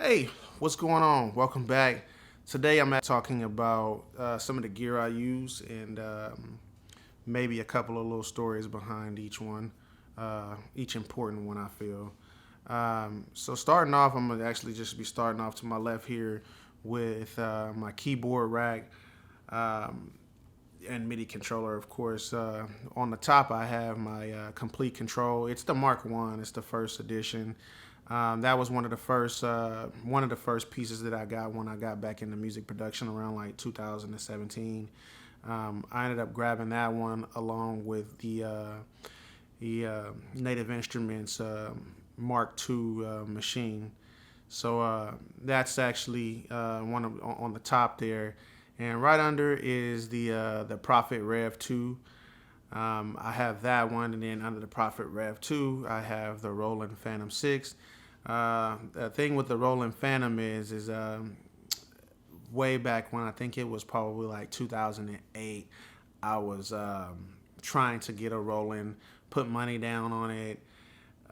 Hey, what's going on? Welcome back. Today I'm talking about some of the gear I use and maybe a couple of little stories behind each one, each important one I feel. So starting off, I'm gonna actually just be starting off to my left here with my keyboard rack um, and MIDI controller, of course. On the top, I have my complete control. It's the Mark One. It's the first edition. That was one of the first pieces that I got when I got back into music production around like 2017. I ended up grabbing that one along with the Native Instruments Mark II machine. So that's actually on the top there, and right under is the Prophet Rev 2. I have that one, and then under the Prophet Rev 2, I have the Roland Phantom 6. The thing with the Roland Phantom is way back when, I think it was probably like 2008, I was trying to get a Roland, put money down on it,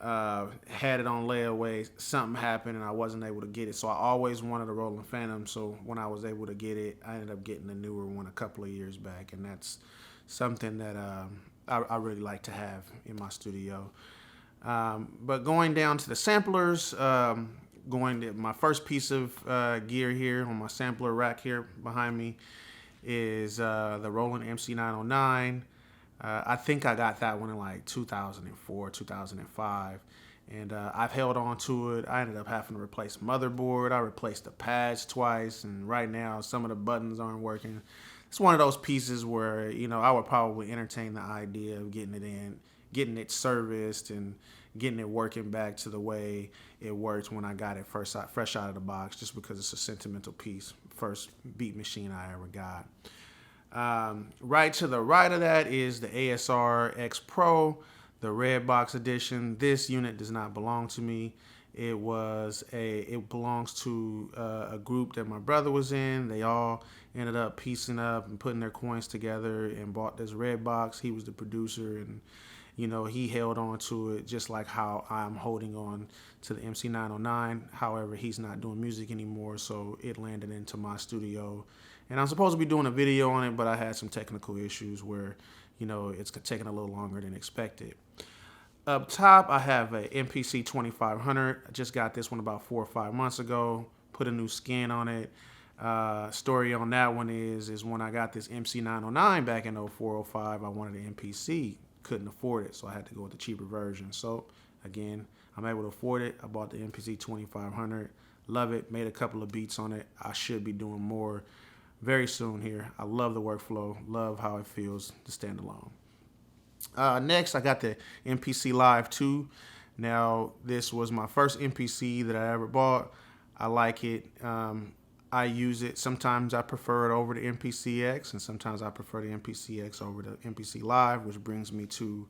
had it on layaway. Something happened and I wasn't able to get it. So I always wanted a Roland Phantom. So when I was able to get it, I ended up getting a newer one a couple of years back, and that's something that I really like to have in my studio. But going down to the samplers, going to my first piece of gear here on my sampler rack here behind me is the Roland MC909. I think I got that one in like 2004, 2005. And I've held on to it. I ended up having to replace motherboard. I replaced the pads twice. And right now, some of the buttons aren't working. It's one of those pieces where, I would probably entertain the idea of getting it in, getting it serviced, and getting it working back to the way it worked when I got it fresh out of the box, just because it's a sentimental piece. First beat machine I ever got. Right to the right of that is the ASR X Pro, the red box edition. This unit does not belong to me. It belongs to a group that my brother was in. They all ended up piecing up and putting their coins together and bought this red box. He was the producer, and he held on to it just like how I'm holding on to the MC909. However, he's not doing music anymore, so it landed into my studio. And I'm supposed to be doing a video on it, but I had some technical issues where, it's taking a little longer than expected. Up top, I have a MPC 2500. I just got this one about 4 or 5 months ago. Put a new skin on it. Story on that one is when I got this MC909 back in 0405, I wanted an MPC. Couldn't afford it, so I had to go with the cheaper version. So again, I'm able to afford it. I bought the MPC 2500. Love it. Made a couple of beats on it. I should be doing more very soon here. I love the workflow. Love how it feels to stand alone. Next, I got the MPC Live 2. Now, this was my first MPC that I ever bought. I like it. I use it. Sometimes I prefer it over the MPC-X, and sometimes I prefer the MPC-X over the MPC Live, which brings me to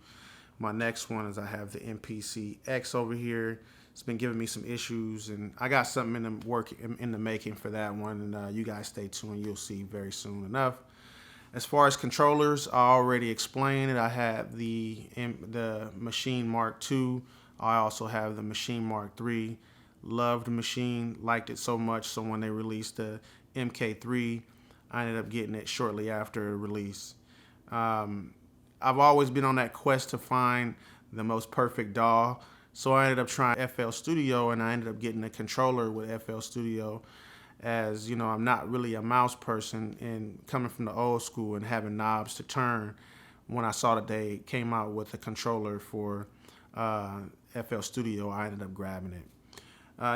my next one. Is I have the MPC-X over here. It's been giving me some issues, and I got something in the making for that one, and you guys stay tuned. You'll see very soon enough. As far as controllers, I already explained it. I have the Machine Mark II. I also have the Machine Mark III. Loved the machine, liked it so much, so when they released the MK3, I ended up getting it shortly after release. I've always been on that quest to find the most perfect DAW, so I ended up trying FL Studio, and I ended up getting a controller with FL Studio. As I'm not really a mouse person, and coming from the old school and having knobs to turn, when I saw that they came out with a controller for FL Studio, I ended up grabbing it.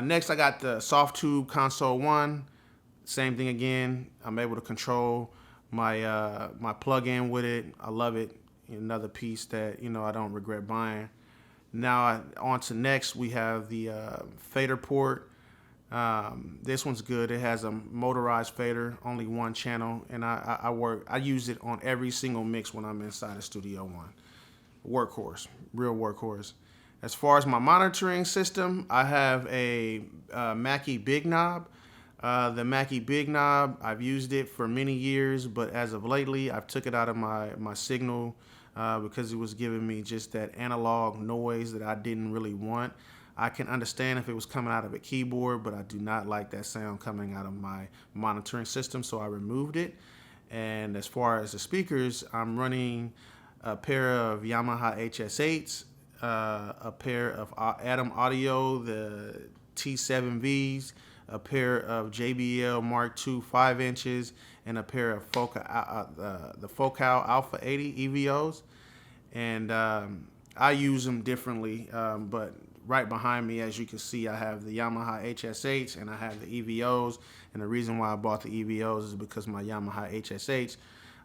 Next, I got the Soft Tube Console 1. Same thing again. I'm able to control my plug-in with it. I love it. Another piece that I don't regret buying. Now on to next, we have the fader port. This one's good. It has a motorized fader, only one channel, and I use it on every single mix when I'm inside of Studio One. Workhorse, real workhorse. As far as my monitoring system, I have a Mackie Big Knob. The Mackie Big Knob, I've used it for many years, but as of lately, I've took it out of my signal because it was giving me just that analog noise that I didn't really want. I can understand if it was coming out of a keyboard, but I do not like that sound coming out of my monitoring system, so I removed it. And as far as the speakers, I'm running a pair of Yamaha HS8s, a pair of Adam Audio, the T7Vs, a pair of JBL Mark II 5 inches, and a pair of the Focal Alpha 80 EVOs. And I use them differently, but right behind me, as you can see, I have the Yamaha HS8s and I have the EVOs. And the reason why I bought the EVOs is because my Yamaha HS8s,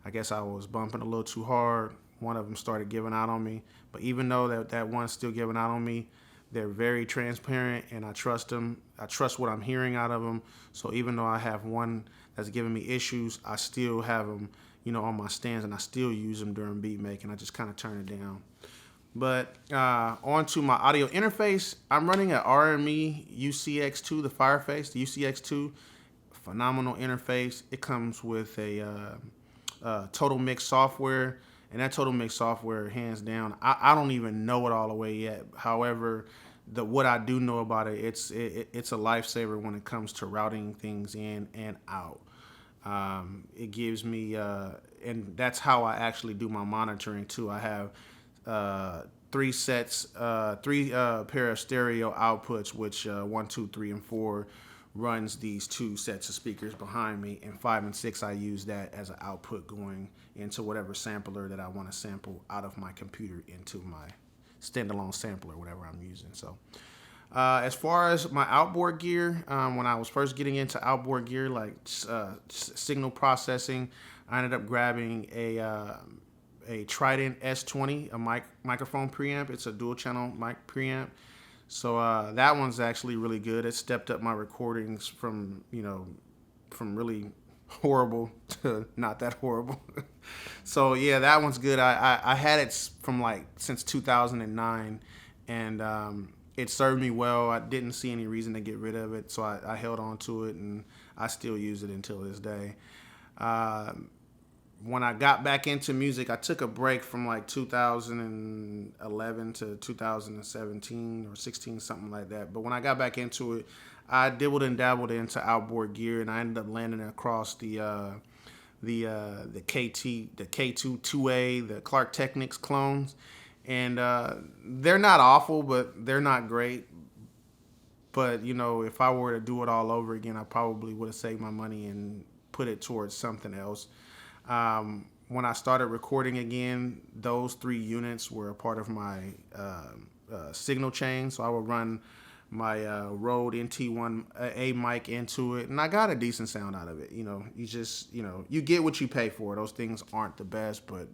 I guess I was bumping a little too hard. One of them started giving out on me. But even though that one's still giving out on me, they're very transparent and I trust them. I trust what I'm hearing out of them. So even though I have one that's giving me issues, I still have them, on my stands, and I still use them during beat making. I just kind of turn it down. But onto my audio interface, I'm running an RME UCX2, the Fireface, the UCX2. Phenomenal interface. It comes with a Total Mix software, and that Total Mix software, hands down, I don't even know it all the way yet. However, what I do know about it, it's a lifesaver when it comes to routing things in and out. It gives me, and that's how I actually do my monitoring too. I have three pair of stereo outputs, which 1, 2, 3, and 4 runs these 2 sets of speakers behind me, and 5 and 6 I use that as an output going into whatever sampler that I want to sample out of my computer into my standalone sampler, whatever I'm using. So as far as my outboard gear, when I was first getting into outboard gear, like signal processing, I ended up grabbing a Trident S20, a microphone preamp. It's a dual channel mic preamp. So that one's actually really good. It stepped up my recordings from really horrible to not that horrible. So yeah, that one's good. I had it from since 2009, and it served me well. I didn't see any reason to get rid of it, so I held on to it, and I still use it until this day. When I got back into music, I took a break from 2011 to 2017 or 16, something like that. But when I got back into it, I dibbled and dabbled into outboard gear, and I ended up landing across the KT, the K2 2A, the Clark Technics clones, and they're not awful, but they're not great. But if I were to do it all over again, I probably would have saved my money and put it towards something else. When I started recording again, those 3 units were a part of my signal chain. So I would run my Rode NT1 A mic into it, and I got a decent sound out of it. You get what you pay for. Those things aren't the best, but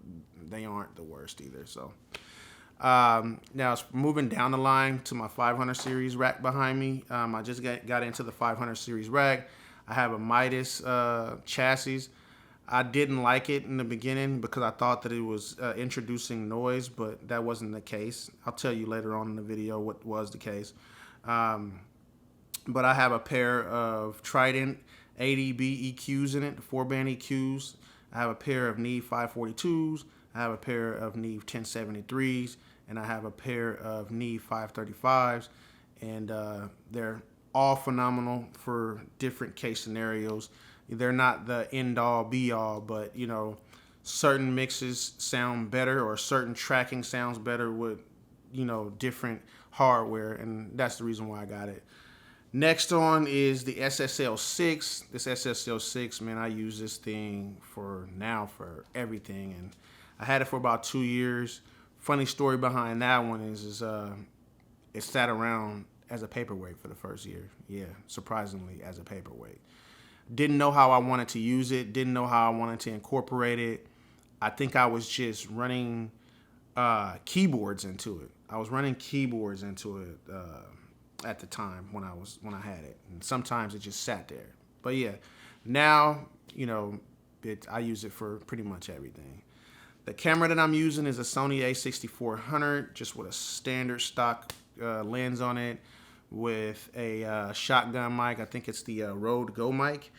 they aren't the worst either. So now moving down the line to my 500 series rack behind me. I just got into the 500 series rack. I have a Midas chassis. I didn't like it in the beginning because I thought that it was introducing noise, but that wasn't the case. I'll tell you later on in the video what was the case. But I have a pair of Trident 80B EQs in it, 4-band EQs. I have a pair of Neve 542s. I have a pair of Neve 1073s, and I have a pair of Neve 535s, and they're all phenomenal for different case scenarios. They're not the end-all, be-all, but certain mixes sound better, or certain tracking sounds better with different hardware, and that's the reason why I got it. Next on is the SSL6. This SSL6, man, I use this thing for everything, and I had it for about 2 years. Funny story behind that one is it sat around as a paperweight for the first year. Yeah, surprisingly, as a paperweight. Didn't know how I wanted to use it. Didn't know how I wanted to incorporate it. I think I was just running keyboards into it. I was running keyboards into it at the time when I had it, and sometimes it just sat there. But yeah, now I use it for pretty much everything. The camera that I'm using is a Sony a6400, just with a standard stock lens on it, with a shotgun mic. I think it's the Rode Go mic,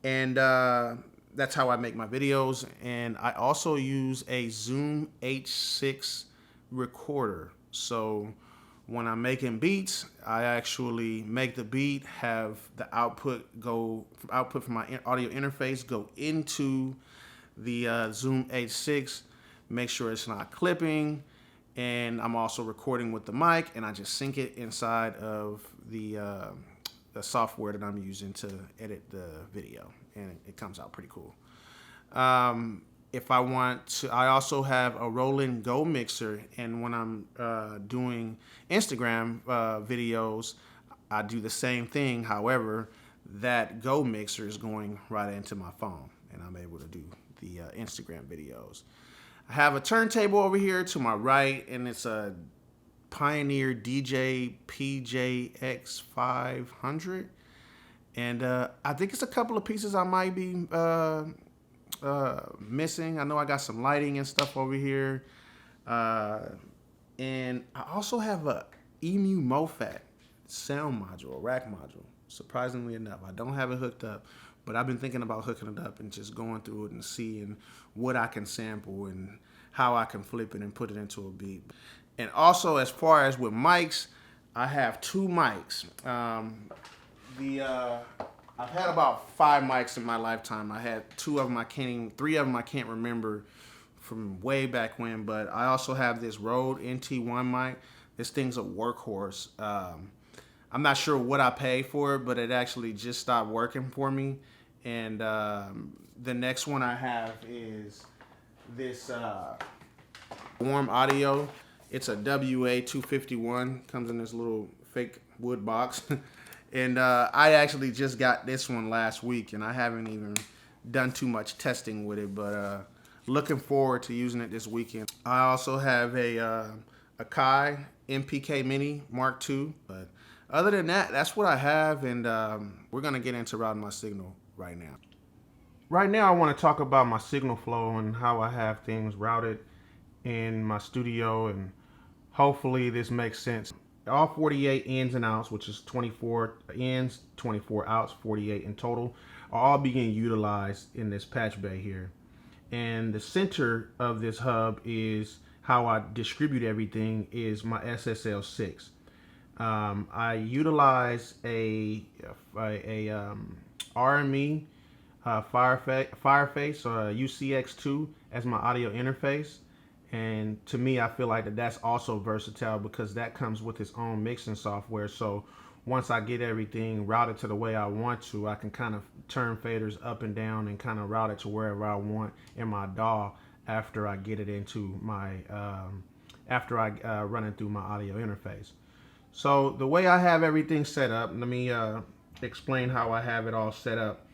and that's how I make my videos. And I also use a Zoom H6 recorder. So When I'm making beats, I actually make the beat, have the output from my audio interface go into the Zoom H6, make sure it's not clipping, and I'm also recording with the mic, and I just sync it inside of the software that I'm using to edit the video, and it comes out pretty cool. If I want to, I also have a roll-in Go mixer, and when I'm doing Instagram videos, I do the same thing. However, that Go mixer is going right into my phone, and I'm able to do the Instagram videos. I have a turntable over here to my right, and it's a Pioneer DJ PJX 500, and I think it's a couple of pieces I might be missing. I know I got some lighting and stuff over here, and I also have a Emu MoFat sound module, a rack module. Surprisingly enough, I don't have it hooked up, but I've been thinking about hooking it up and just going through it and seeing what I can sample and how I can flip it and put it into a beat. And also, as far as with mics, I have 2 mics. I've had about 5 mics in my lifetime. I had 3 of them I can't remember from way back when, but I also have this Rode NT1 mic. This thing's a workhorse. I'm not sure what I paid for it, but it actually just stopped working for me. And the next one I have is this Warm Audio. It's a WA251. Comes in this little fake wood box. And I actually just got this one last week, and I haven't even done too much testing with it, but looking forward to using it this weekend. I also have a Kai MPK Mini Mark II, but other than that, that's what I have, and we're going to get into routing my signal right now. Right now, I want to talk about my signal flow and how I have things routed in my studio, and hopefully this makes sense. All 48 ins and outs, which is 24 ins, 24 outs, 48 in total, are all being utilized in this patch bay here. And the center of this hub is how I distribute everything is my SSL6. I utilize a RME Fireface or UCX2 as my audio interface. And to me, I feel like that's also versatile because that comes with its own mixing software. So once I get everything routed to the way I want to, I can kind of turn faders up and down and kind of route it to wherever I want in my DAW after I get it into my, after I run it through my audio interface. So the way I have everything set up, let me explain how I have it all set up.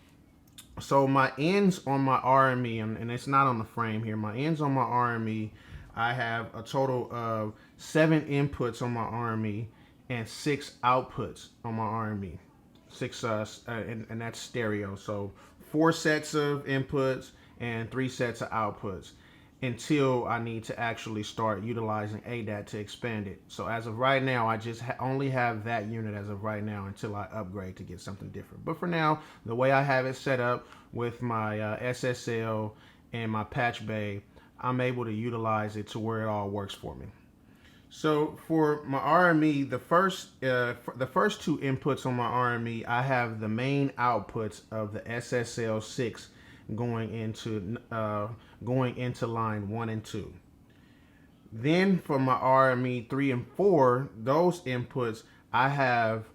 So my ends on my RME, and it's not on the frame here, my ends on my RME, I have a total of 7 inputs on my RME and 6 outputs on my RME. 6, and that's stereo. So 4 sets of inputs and 3 sets of outputs until I need to actually start utilizing ADAT to expand it. So as of right now, I just only have that unit as of right now until I upgrade to get something different. But for now, the way I have it set up with my SSL and my patch bay, I'm able to utilize it to where it all works for me. So for my RME, the first 2 inputs on my RME, I have the main outputs of the SSL6 going into line 1 and 2. Then for my RME 3 and 4, those inputs, I have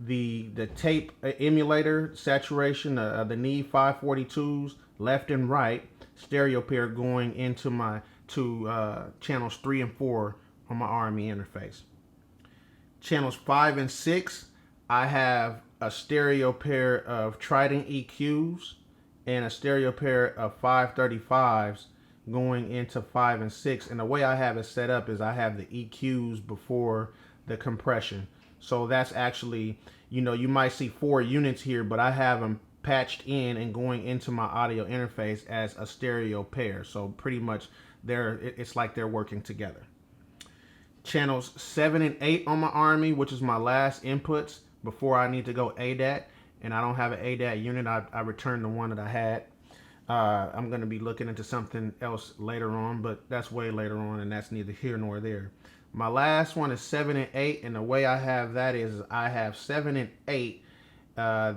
the tape emulator saturation, the Need 542s left and right stereo pair going into my channels 3 and 4 on my RME interface. Channels 5 and 6, I have a stereo pair of Trident EQs and a stereo pair of 535s going into 5 and 6. And the way I have it set up is I have the EQs before the compression. So that's actually, you might see 4 units here, but I have them patched in and going into my audio interface as a stereo pair. So pretty much it's like they're working together. Channels 7 and 8 on my RME, which is my last inputs before I need to go ADAT, and I don't have an ADAT unit. I returned the one that I had. I'm going to be looking into something else later on, but that's way later on, and that's neither here nor there. My last one is 7 and 8, and the way I have that is I have 7 and 8,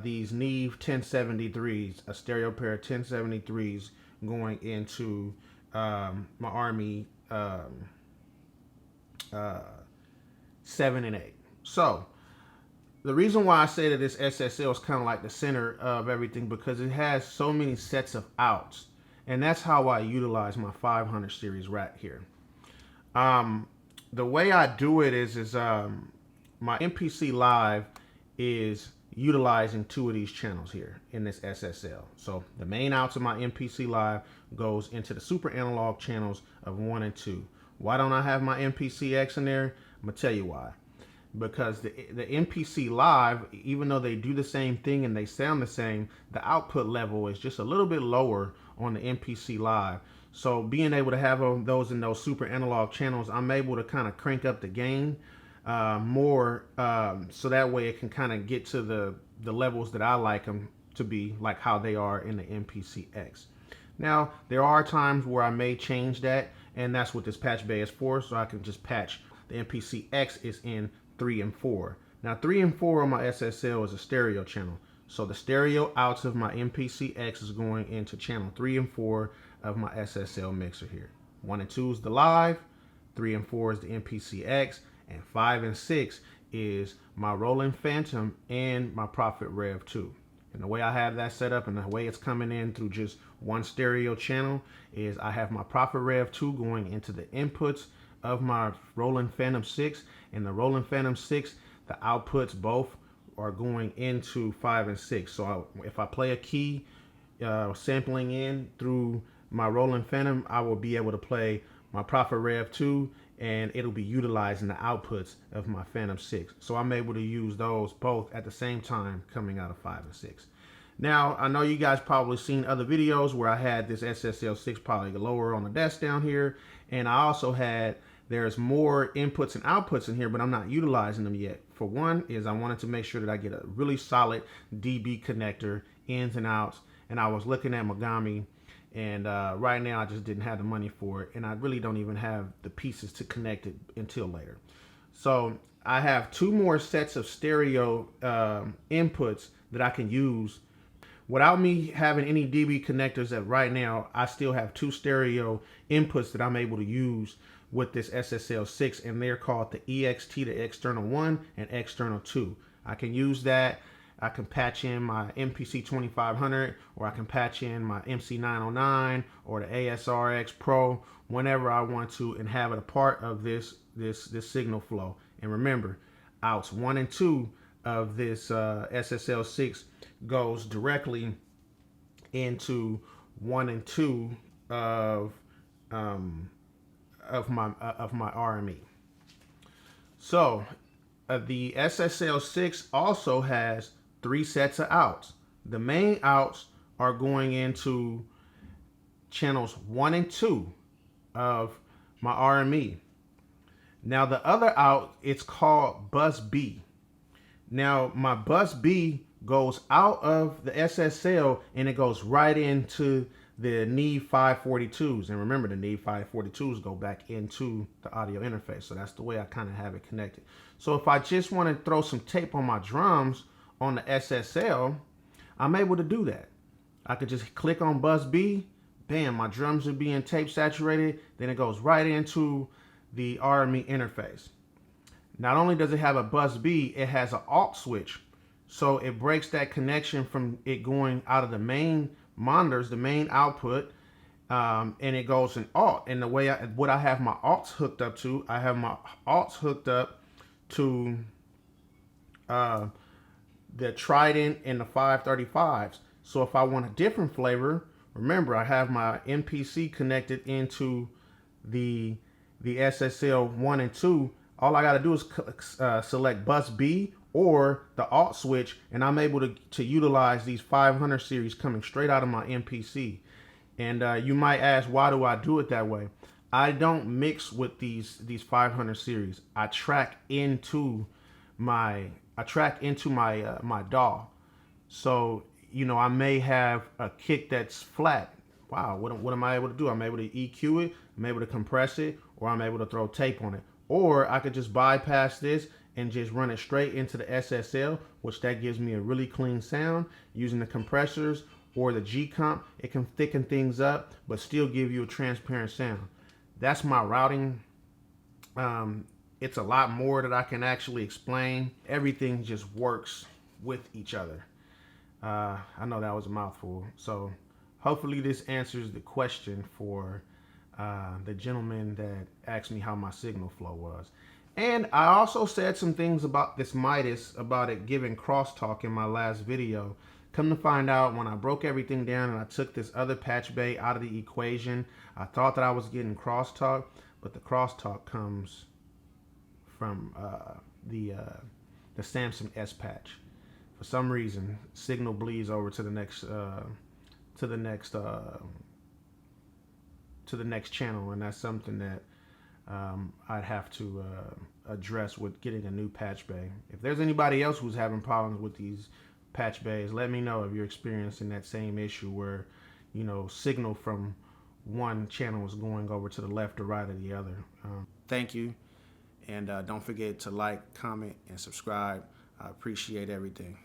these Neve 1073s, a stereo pair of 1073s going into my Army uh, 7 and 8. So the reason why I say that this SSL is kind of like the center of everything, because it has so many sets of outs, and that's how I utilize my 500 series rack here. The way I do it is my MPC Live is utilizing two of these channels here in this SSL. So the main outs of my MPC Live goes into the super analog channels of 1 and 2. Why don't I have my MPC X in there? I'm gonna tell you why. Because the MPC Live, even though they do the same thing and they sound the same, the output level is just a little bit lower on the MPC Live. So being able to have those in those super analog channels, I'm able to kind of crank up the gain more, so that way it can kind of get to the levels that I like them to be, like how they are in the MPC X. Now, there are times where I may change that, and that's what this patch bay is for, so I can just patch the MPC X is in 3 and 4. Now 3 and 4 on my SSL is a stereo channel. So the stereo outs of my MPC X is going into channel 3 and 4 of my SSL mixer here. 1 and 2 is the live, 3 and 4 is the MPC X, and 5 and 6 is my Roland Phantom and my Prophet Rev 2. And the way I have that set up and the way it's coming in through just one stereo channel is I have my Prophet Rev 2 going into the inputs of my Roland Phantom 6, and the Roland Phantom 6, the outputs both are going into 5 and 6. So if I play a key sampling in through my Roland Phantom, I will be able to play my Prophet Rev 2, and it'll be utilizing the outputs of my Phantom 6. So I'm able to use those both at the same time coming out of 5 and 6. Now, I know you guys probably seen other videos where I had this SSL6 probably lower on the desk down here, and I also had, there's more inputs and outputs in here, but I'm not utilizing them yet. For one is I wanted to make sure that I get a really solid DB connector, ins and outs, and I was looking at Mogami, and right now I just didn't have the money for it, and I really don't even have the pieces to connect it until later. So I have two more sets of stereo inputs that I can use without me having any DB connectors. That right now I still have two stereo inputs that I'm able to use with this SSL6, and they're called the EXT, the external 1 and external 2. I can use that. I can patch in my MPC 2500, or I can patch in my MC909 or the ASRX Pro whenever I want to, and have it a part of this signal flow. And remember, outs 1 and 2 of this SSL6 goes directly into 1 and 2 of my RME. So the SSL6 also has 3 sets of outs. The main outs are going into channels 1 and 2 of my RME. Now the other out, it's called bus B. Now my bus B goes out of the SSL and it goes right into the Neve 542s. And remember, the Neve 542s go back into the audio interface. So that's the way I kind of have it connected. So if I just want to throw some tape on my drums on the SSL, I'm able to do that. I could just click on bus B, bam, my drums are being tape saturated, then it goes right into the RME interface. Not only does it have a bus B, it has an alt switch. So it breaks that connection from it going out of the main monitors, the main output, and it goes in alt. And the way what I have my alts hooked up to, I have my alts hooked up to the Trident and the 535s. So if I want a different flavor, remember I have my MPC connected into the SSL 1 and 2. All I got to do is select bus B or the alt switch, and I'm able to utilize these 500 series coming straight out of my MPC. And you might ask, why do I do it that way? I don't mix with these 500 series. I track into my my DAW. So you know, I may have a kick that's flat. Wow, what am I able to do? I'm able to EQ it, I'm able to compress it, or I'm able to throw tape on it. Or I could just bypass this and just run it straight into the SSL, which that gives me a really clean sound. Using the compressors or the G comp, it can thicken things up but still give you a transparent sound. That's my routing. It's a lot more that I can actually explain. Everything just works with each other. I know that was a mouthful. So hopefully this answers the question for the gentleman that asked me how my signal flow was. And I also said some things about this Midas, about it giving crosstalk in my last video. Come to find out, when I broke everything down and I took this other patch bay out of the equation, I thought that I was getting crosstalk, but the crosstalk comes from the Samsung S patch. For some reason, signal bleeds over to the next channel, and that's something that I'd have to address with getting a new patch bay. If there's anybody else who's having problems with these patch bays, let me know if you're experiencing that same issue where, you know, signal from one channel is going over to the left or right of the other. Thank you, and don't forget to like, comment, and subscribe. I appreciate everything.